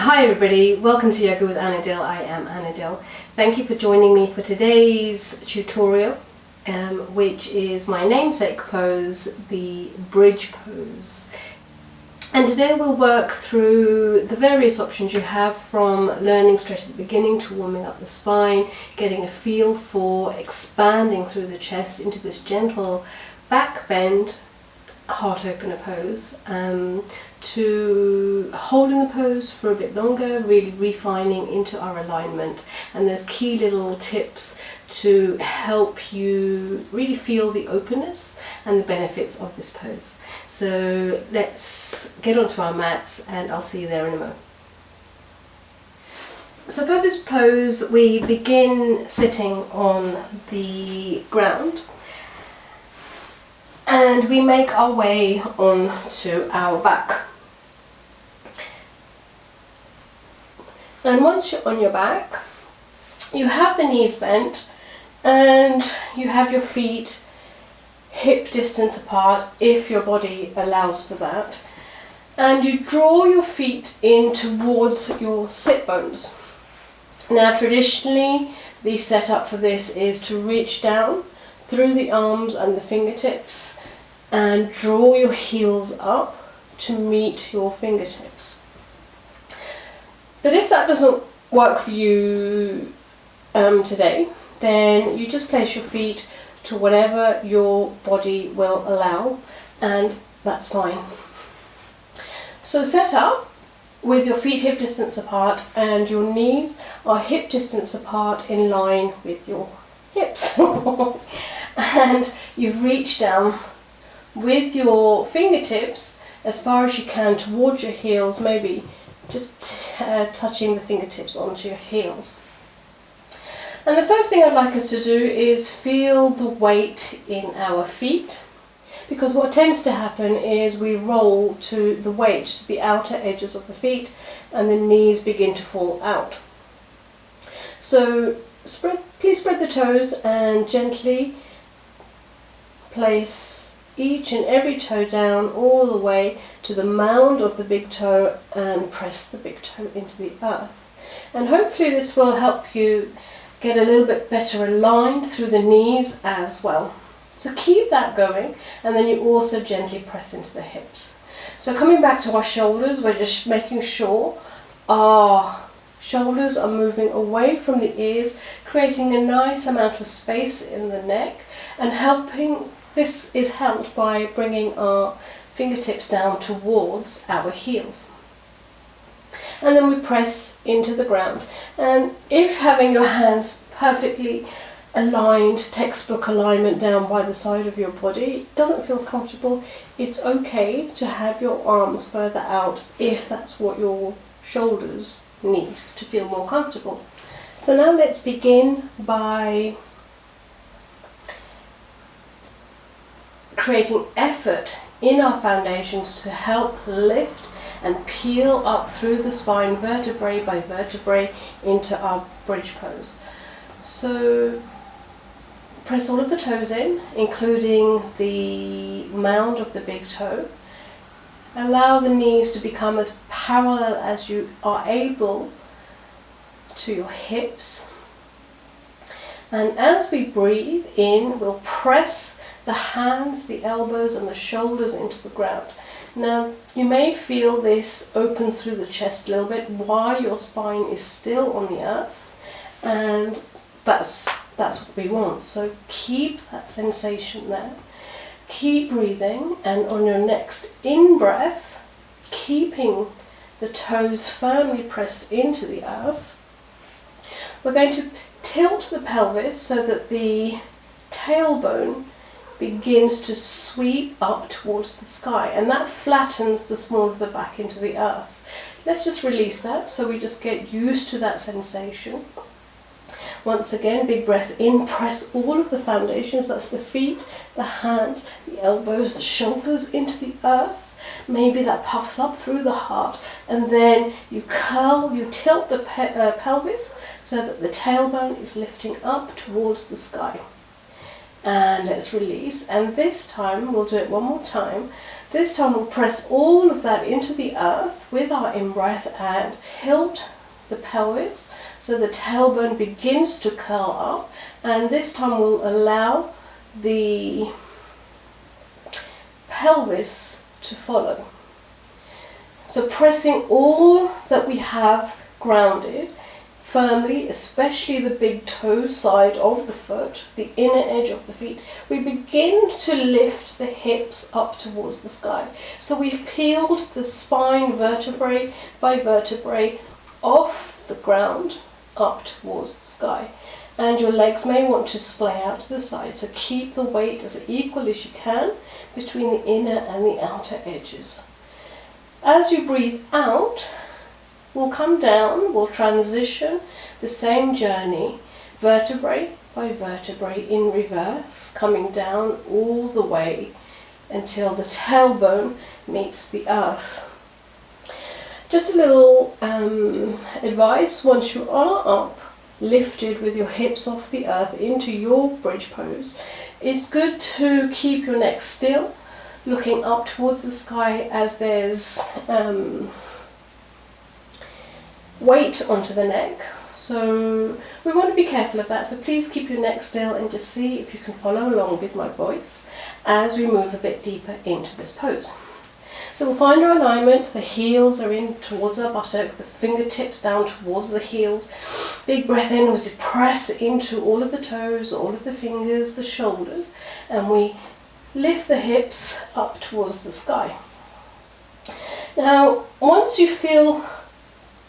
Hi everybody, welcome to Yoga with Anadil. I am Anadil. Thank you for joining me for today's tutorial, which is my namesake pose, the bridge pose. And today we'll work through the various options you have, from learning straight at the beginning to warming up the spine, getting a feel for expanding through the chest into this gentle back bend, heart opener pose, to holding the pose for a bit longer, really refining into our alignment, and those key little tips to help you really feel the openness and the benefits of this pose. So let's get onto our mats and I'll see you there in a moment. So for this pose we begin sitting on the ground and we make our way onto our back. And once you're on your back, you have the knees bent and you have your feet hip distance apart if your body allows for that. And you draw your feet in towards your sit bones. Now traditionally the setup for this is to reach down through the arms and the fingertips and draw your heels up to meet your fingertips. But if that doesn't work for you today, then you just place your feet to whatever your body will allow, and that's fine. So set up with your feet hip distance apart and your knees are hip distance apart in line with your hips. And you've reached down with your fingertips as far as you can towards your heels, maybe just touching the fingertips onto your heels. And the first thing I'd like us to do is feel the weight in our feet, because what tends to happen is we roll to the weight to the outer edges of the feet and the knees begin to fall out. So please spread the toes and gently place each and every toe down all the way to the mound of the big toe and press the big toe into the earth. And hopefully this will help you get a little bit better aligned through the knees as well. So keep that going, and then you also gently press into the hips. So coming back to our shoulders, we're just making sure our shoulders are moving away from the ears, creating a nice amount of space in the neck, and this is helped by bringing our fingertips down towards our heels. And then we press into the ground. And if having your hands perfectly aligned, textbook alignment down by the side of your body doesn't feel comfortable, it's okay to have your arms further out if that's what your shoulders need to feel more comfortable. So now let's begin by creating effort in our foundations to help lift and peel up through the spine vertebrae by vertebrae into our bridge pose. So press all of the toes in, including the mound of the big toe. Allow the knees to become as parallel as you are able to your hips. And as we breathe in, we'll press the hands, the elbows and the shoulders into the ground. Now you may feel this opens through the chest a little bit while your spine is still on the earth, and that's what we want. So keep that sensation there. Keep breathing, and on your next in-breath, keeping the toes firmly pressed into the earth, we're going to tilt the pelvis so that the tailbone begins to sweep up towards the sky, and that flattens the small of the back into the earth. Let's just release that so we just get used to that sensation. Once again, big breath in, press all of the foundations, that's the feet, the hands, the elbows, the shoulders into the earth. Maybe that puffs up through the heart, and then you tilt the pelvis so that the tailbone is lifting up towards the sky. And let's release, and this time we'll do it one more time. This time we'll press all of that into the earth with our in-breath and tilt the pelvis so the tailbone begins to curl up, and this time we'll allow the pelvis to follow. So pressing all that we have grounded firmly, especially the big toe side of the foot, the inner edge of the feet, we begin to lift the hips up towards the sky. So we've peeled the spine vertebrae by vertebrae off the ground up towards the sky. And your legs may want to splay out to the side, so keep the weight as equal as you can between the inner and the outer edges. As you breathe out, we'll come down, we'll transition the same journey, vertebrae by vertebrae in reverse, coming down all the way until the tailbone meets the earth. Just a little advice: once you are up, lifted with your hips off the earth into your bridge pose, it's good to keep your neck still, looking up towards the sky, as there's weight onto the neck, so we want to be careful of that. So please keep your neck still and just see if you can follow along with my voice as we move a bit deeper into this pose. So we'll find our alignment, the heels are in towards our buttock, the fingertips down towards the heels. Big breath in as we press into all of the toes, all of the fingers, the shoulders, and we lift the hips up towards the sky. Now, once you feel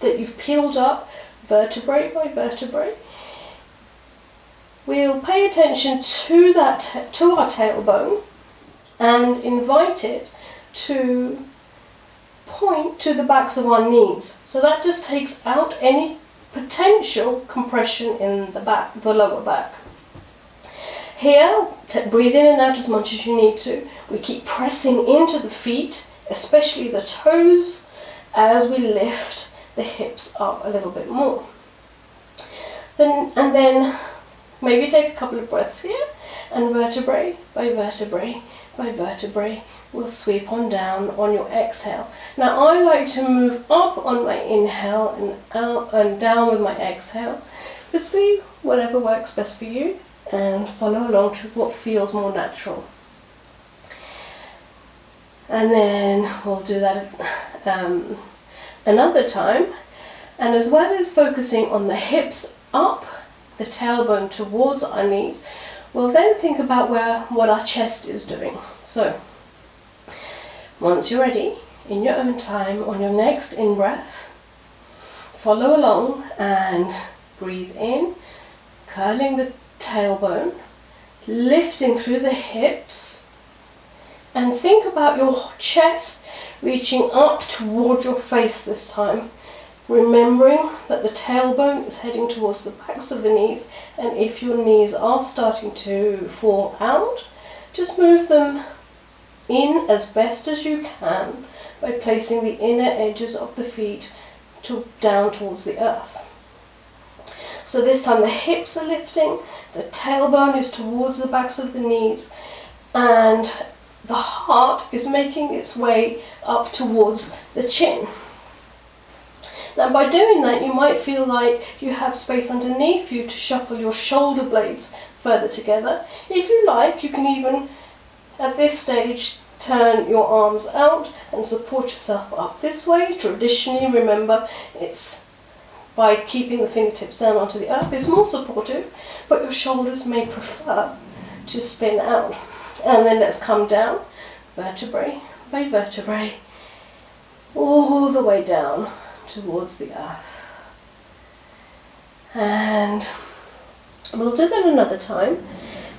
that you've peeled up vertebrae by vertebrae, we'll pay attention to our tailbone and invite it to point to the backs of our knees. So that just takes out any potential compression in the back, the lower back. Here, breathe in and out as much as you need to. We keep pressing into the feet, especially the toes, as we lift the hips up a little bit more. Then maybe take a couple of breaths here, and vertebrae by vertebrae by vertebrae will sweep on down on your exhale. Now I like to move up on my inhale and out and down with my exhale, but see whatever works best for you and follow along to what feels more natural. And then we'll do that another time, and as well as focusing on the hips up, the tailbone towards our knees, we'll then think about what our chest is doing. So once you're ready, in your own time, on your next in-breath, follow along and breathe in, curling the tailbone, lifting through the hips, and think about your chest reaching up toward your face this time, remembering that the tailbone is heading towards the backs of the knees, and if your knees are starting to fall out, just move them in as best as you can by placing the inner edges of the feet down towards the earth. So this time the hips are lifting, the tailbone is towards the backs of the knees, and the heart is making its way up towards the chin. Now by doing that, you might feel like you have space underneath you to shuffle your shoulder blades further together. If you like, you can even, at this stage, turn your arms out and support yourself up this way. Traditionally, remember, it's by keeping the fingertips down onto the earth. It's more supportive, but your shoulders may prefer to spin out. And then let's come down, vertebrae by vertebrae, all the way down towards the earth. And we'll do that another time,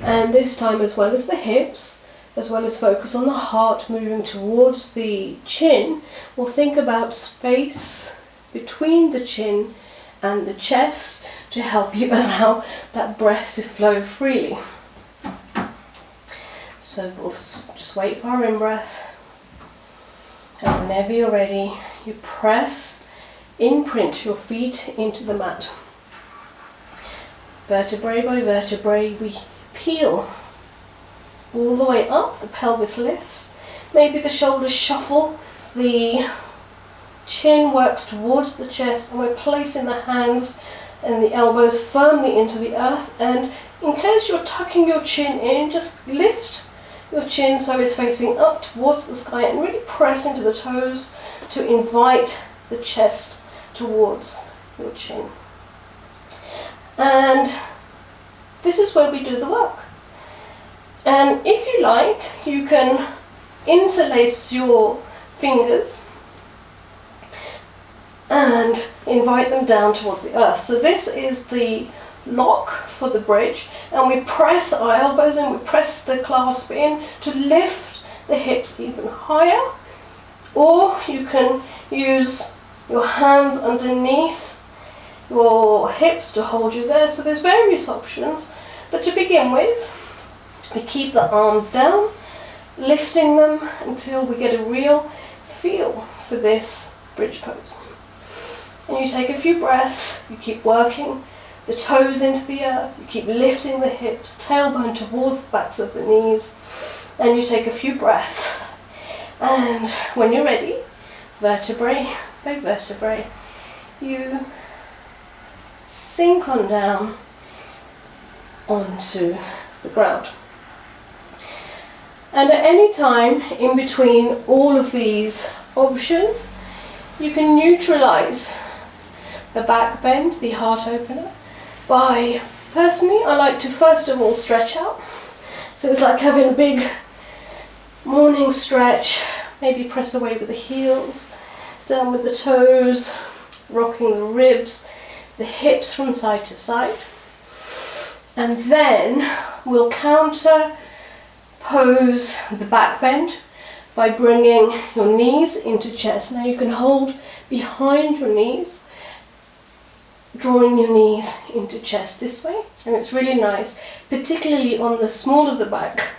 and this time, as well as the hips, as well as focus on the heart moving towards the chin, we'll think about space between the chin and the chest to help you allow that breath to flow freely. So we'll just wait for our in-breath, and whenever you're ready, you imprint your feet into the mat. Vertebrae by vertebrae, we peel all the way up, the pelvis lifts, maybe the shoulders shuffle, the chin works towards the chest, and we're placing the hands and the elbows firmly into the earth. And in case you're tucking your chin in, just lift your chin so it's facing up towards the sky and really press into the toes to invite the chest towards your chin. And this is where we do the work. And if you like, you can interlace your fingers and invite them down towards the earth. So this is the lock for the bridge, and we press our elbows in, we press the clasp in to lift the hips even higher, or you can use your hands underneath your hips to hold you there. So there's various options, but to begin with, we keep the arms down, lifting them until we get a real feel for this bridge pose. And you take a few breaths, you keep working the toes into the earth, you keep lifting the hips, tailbone towards the backs of the knees, and you take a few breaths. And when you're ready, vertebrae by vertebrae, you sink on down onto the ground. And at any time in between all of these options, you can neutralize the back bend, the heart opener, by, personally, I like to first of all stretch out. So it's like having a big morning stretch, maybe press away with the heels, down with the toes, rocking the ribs, the hips from side to side. And then we'll counter pose the back bend by bringing your knees into chest. Now you can hold behind your knees, drawing your knees into chest this way, and it's really nice, particularly on the small of the back,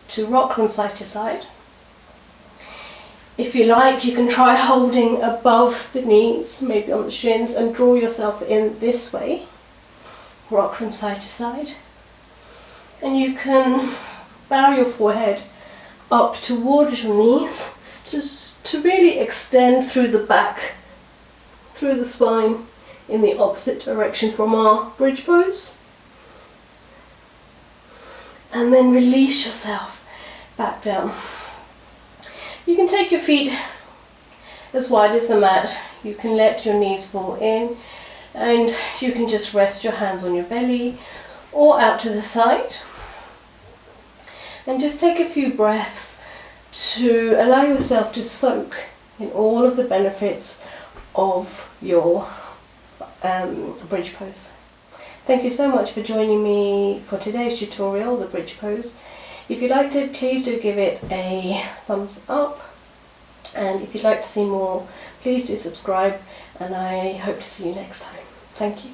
to rock from side to side. If you like, you can try holding above the knees, maybe on the shins, and draw yourself in this way, rock from side to side. And you can bow your forehead up towards your knees to really extend through the back, through the spine, in the opposite direction from our bridge pose. And then release yourself back down. You can take your feet as wide as the mat. You can let your knees fall in, and you can just rest your hands on your belly or out to the side. And just take a few breaths to allow yourself to soak in all of the benefits of your bridge pose. Thank you so much for joining me for today's tutorial, the bridge pose. If you liked it, please do give it a thumbs up, and if you'd like to see more, please do subscribe, and I hope to see you next time. Thank you.